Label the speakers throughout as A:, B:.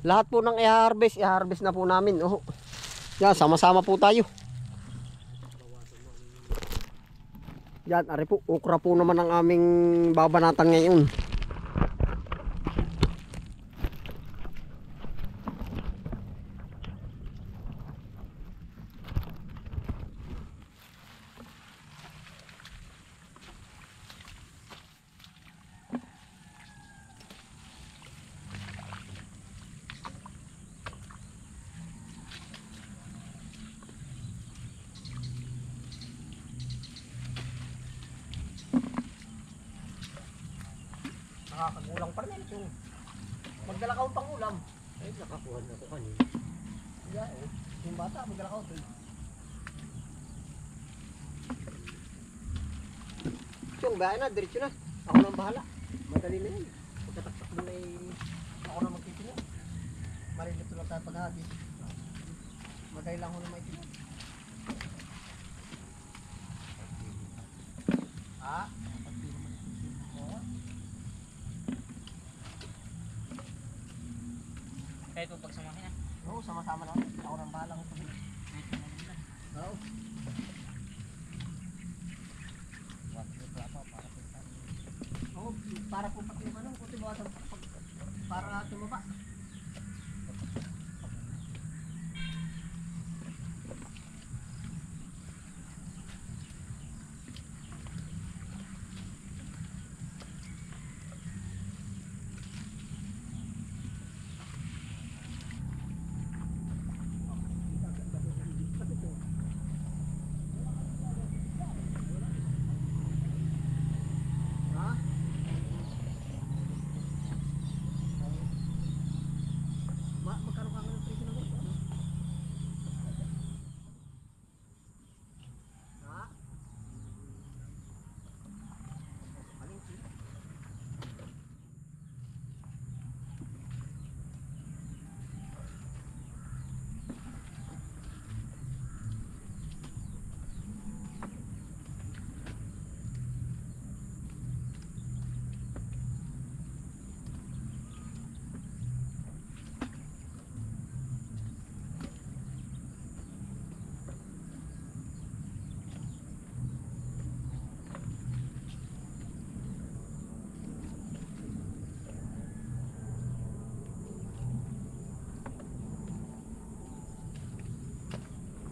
A: Lahat po ng i-harvest na po namin. Oh. Yan, sama-sama po tayo. Yan, ari po, okra po naman ang aming babanatan ngayon. Nakakagulang pa rin ito. Magdala ka pang ulam. Ay, nakakuha na ako kanina. Yeah, eh. Yung bata, magdala ka ito. Yung bahay na, diretso na. Ako nang bahala. Madali na yun. Pagkataktak mo na ako na magtitinyo. Marilito lang tayo paghahati. Madali lang ako na maitinyo. Ha?
B: Kahit po pagsamahin na.
A: Oo, sama-sama na. Ako nang bahala ko sabi. Oo. Oo, para po pati yung ano, kuti bawasan para tumaba.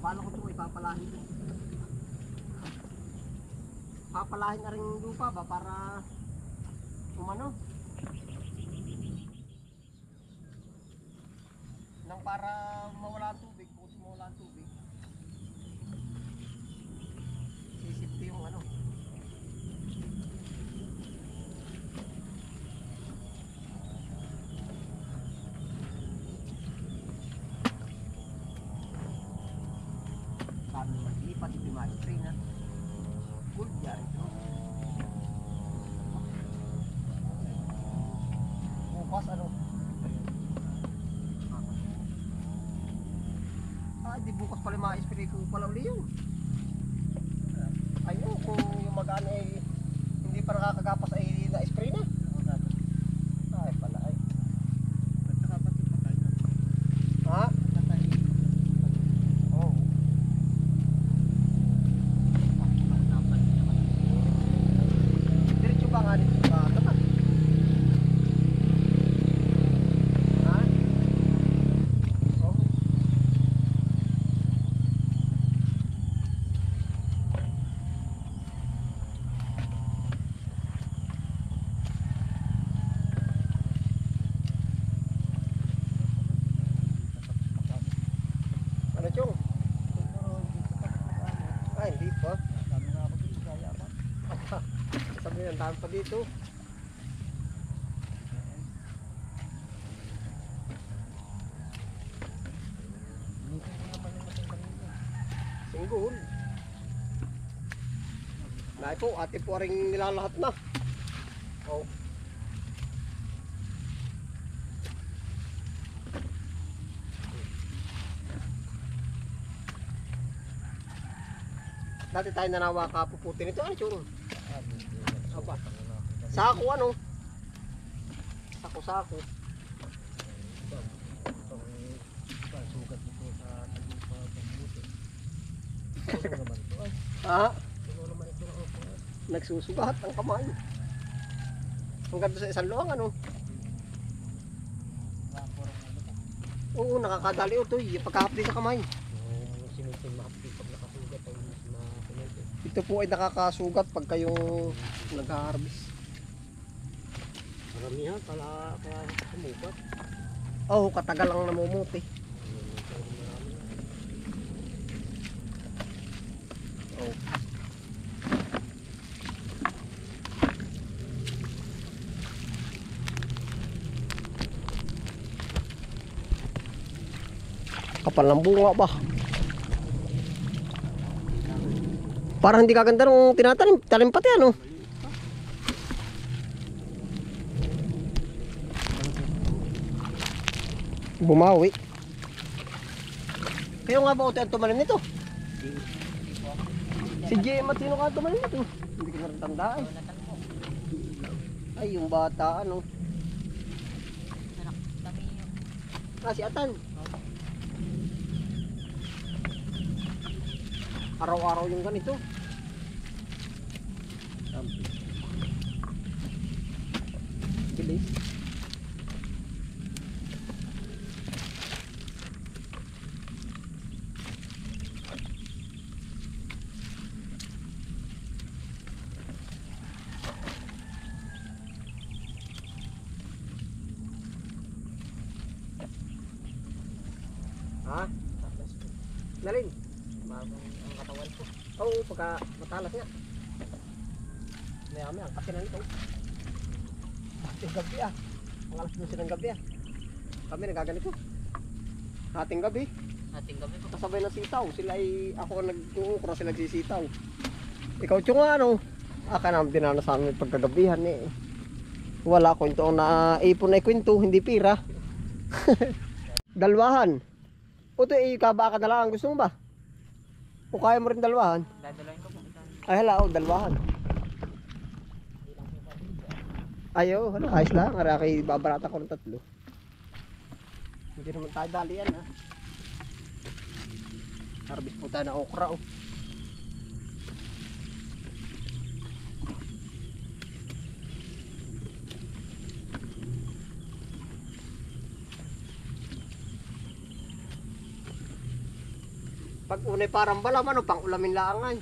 A: Paano ko ito ipapalahin? Papalahin na rin yung lupa ba para umano? Nang para mawala ang tubig, buti mawala ang tubig. Sisipti yung ano. Lipat ito yung ma-spray na good yan ito. Bukas ano? Di bukas pala ma-spray ko pala uli yun. Ayun, kung yung mag-ano ay hindi pa nakakagapas ay na-spray na. Ay pala ay. Ha? Ay, hindi pa. Sabi ng daan pa dito. Singgol. Naay po, ate po rin nilalahat na. Oh. Dati tayo nanawa kapuputi nito. Ano yung aba? Sako ano? Sako-sako. naman ito ay. Ha? Puno naman ito ng okra. Nagsusugat ang kamay. Hanggang doon sa isang luang ano. Oo, nakakadali ito. Pagkahapdi sa kamay.
B: Sinutin mahapdi pag nakasugat ay makunod.
A: Ito po ay nakakasugat pag kayong nag-harvest.
B: Maramihan pala sumugat.
A: Oo, katagal lang namumuti. Oh. Kapal ng bunga ba? Parang hindi kaganda nung tinatanim. Talim pati ano? Bumawi. Kayo nga ba ito ang tumalim nito? Si JM at sino ka ang tumalim nito? Hindi ko na rin tandaan. Ay, yung bata ano? Si Atan. Araw-araw yung ganito. Bilis. Ha? Nalin?
B: Ang katawan ko.
A: Oo, pagka matalas nga. Maya-maya, ang katinan ito. Ating gabi ah. Ang alas 12 ng gabi ah. Kami nagaganito. Ating gabi.
B: Ating gabi po.
A: Kasabay ng sitaw. Sila ay, ako ang nag-uukra, sila nagsisitaw. Ikaw tiyong ano? Aka naman dinana sa amin pagkagabihan eh. Wala ko ito ang naipon na ikwento, hindi pira. Dalwahan. O ito eh, kabaka na lang. Gusto mo ba? O kaya mo rin dalwahan?
B: Dadalahin ko po.
A: Ay hala, o dalwahan. Ayo, hala, ayos lang. Ara kay babarata ko ng 3. Hindi naman tayo dali yan ha. Harvest po tayo na okra oh. Pag unay parang balam ano, pang ulamin lang ay.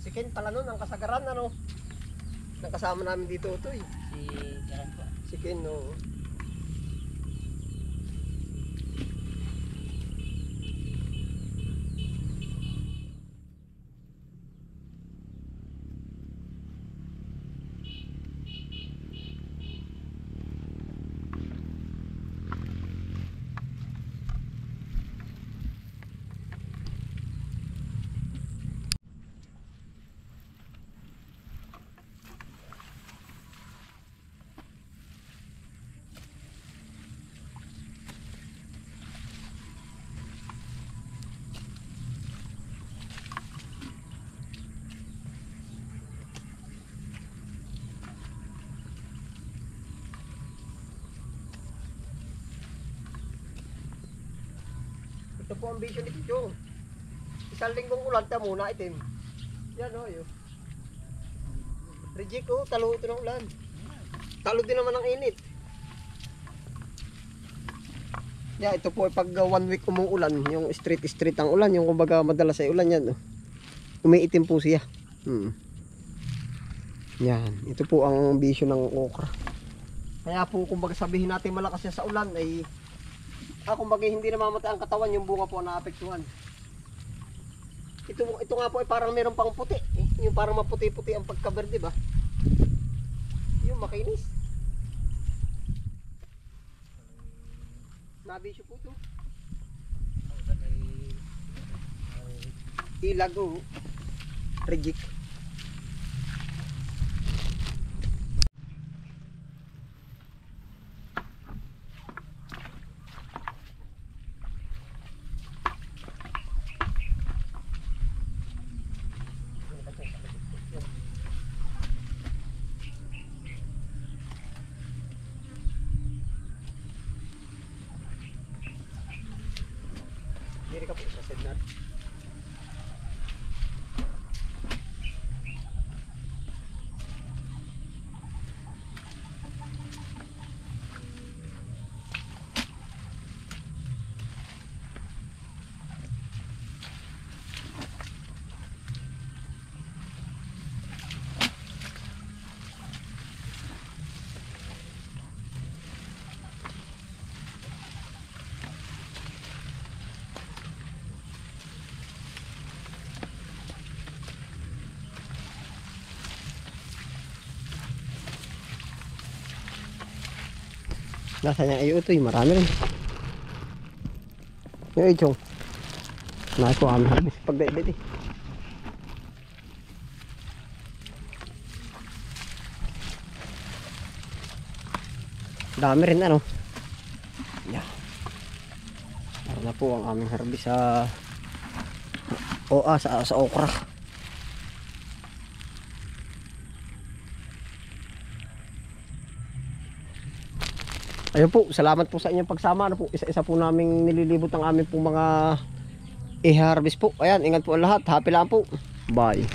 A: Si Ken pala nun, ang kasagaran ano. Nakasama namin dito ito eh.
B: Si Jaran po.
A: Si Ken no. Ito po ang vision ni Kichong. Isang linggong ulan, muna itim. Yan o, yun. Reject o, talo ito ng ulan. Talo din naman ng init. Yeah, ito po ay pag 1 week umuulan, yung street ang ulan, yung kumbaga madalas ay ulan yan. Umiitim po siya. Yan, ito po ang vision ng okra. Kaya po kumbaga sabihin natin malakas siya sa ulan ay kumbaga hindi namamatay ang katawan, yung bunga po naapektuhan. Ito nga po ay parang meron pang puti. Yung parang maputi-puti ang pagkaberde ba? Yung makinis. Nabisyo po ito. Ilag o. Reject. Nasa niya iyo ito, marami rin. Yung ichong. Nako kami habis pagdaibit eh. Dami rin ano. Yeah. Para na po ang aming harvest sa sa okra. Ayun po, salamat po sa inyong pagsama. Ano po, isa-isa po naming nililibot ang aming pong mga i-harvest po. Ayan, ingat po ang lahat. Happy lang po. Bye.